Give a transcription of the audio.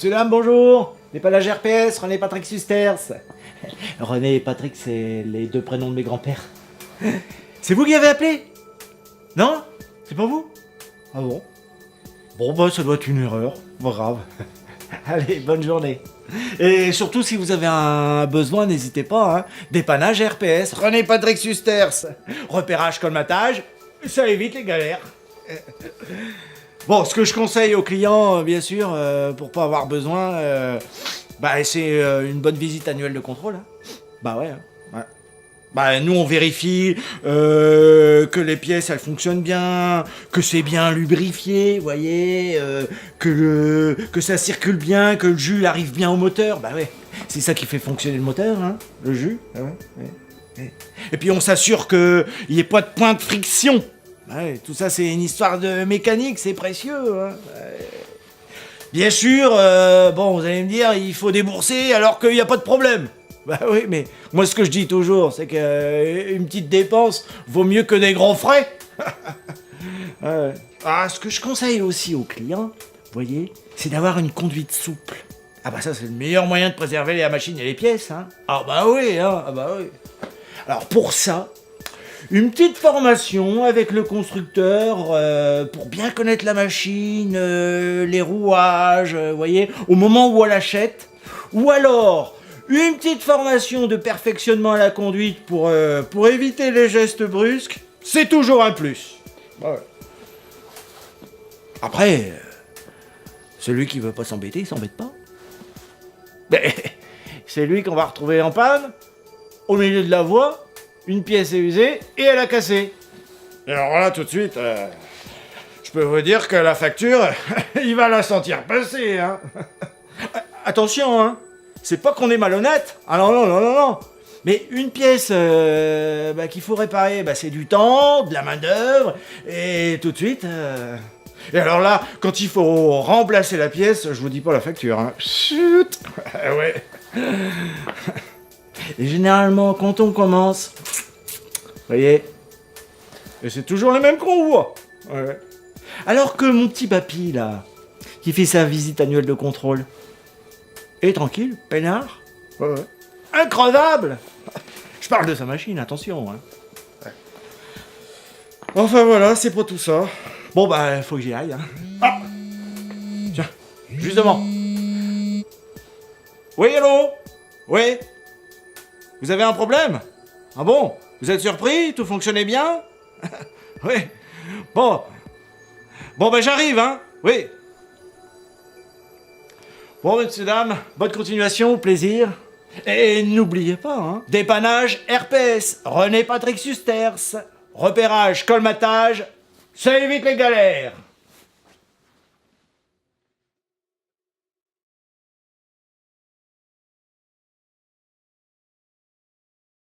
Monsieur, dame, bonjour. Dépannage RPS, René Patrick Susters. René et Patrick, c'est les deux prénoms de mes grands-pères. C'est vous qui avez appelé? Non? C'est pas vous? Ah bon? Bon, bah, ça doit être une erreur. Pas grave. Allez, bonne journée. Et surtout, si vous avez un besoin, n'hésitez pas, hein. Dépannage RPS, René Patrick Susters. Repérage, colmatage, ça évite les galères. Bon, ce que je conseille aux clients, bien sûr, pour pas avoir besoin, c'est une bonne visite annuelle de contrôle. Hein. Bah ouais, ouais. Bah nous on vérifie que les pièces elles fonctionnent bien, que c'est bien lubrifié, vous voyez, que ça circule bien, que le jus arrive bien au moteur. Bah ouais, c'est ça qui fait fonctionner le moteur, hein, le jus. Ah ouais, ouais. Et puis on s'assure qu'il n'y ait pas de point de friction. Ouais, tout ça c'est une histoire de mécanique, c'est précieux. Hein. Bien sûr, bon vous allez me dire, il faut débourser alors qu'il n'y a pas de problème. Bah oui, mais moi ce que je dis toujours, c'est qu'une petite dépense vaut mieux que des grands frais. Ouais. Ah, ce que je conseille aussi aux clients, vous voyez, c'est d'avoir une conduite souple. Ah bah ça c'est le meilleur moyen de préserver la machine et les pièces. Hein. Ah bah oui, hein, ah bah oui. Alors pour ça, une petite formation avec le constructeur pour bien connaître la machine, les rouages, vous voyez, au moment où on l'achète. Ou alors, une petite formation de perfectionnement à la conduite pour éviter les gestes brusques, c'est toujours un plus. Ouais. Après, celui qui veut pas s'embêter, il s'embête pas. Mais c'est lui qu'on va retrouver en panne, au milieu de la voie. Une pièce est usée et elle a cassé. Et alors là, tout de suite, je peux vous dire que la facture, il va la sentir passer. Hein. Attention, hein, c'est pas qu'on est malhonnête. Ah non, non, non, non, non. Mais une pièce qu'il faut réparer, c'est du temps, de la main-d'œuvre, et tout de suite. Et alors là, quand il faut remplacer la pièce, je vous dis pas la facture. Hein. Chut. Ouais. Et généralement, quand on commence, vous voyez, et c'est toujours les mêmes qu'on voit. Ouais. Alors que mon petit papy, là, qui fait sa visite annuelle de contrôle, est tranquille, peinard, ouais. Increvable. Je parle de sa machine, attention. Hein. Ouais. Enfin voilà, c'est pour tout ça. Bon faut que j'y aille. Hein. Ah tiens, justement. Oui, allô? Oui? Vous avez un problème? Ah bon? Vous êtes surpris? Tout fonctionnait bien? Oui. Bon, j'arrive, hein? Oui. Bon, messieurs, dames, bonne continuation, plaisir. Et n'oubliez pas, hein, dépannage RPS, René Patrick Susters, repérage, colmatage, ça évite les galères.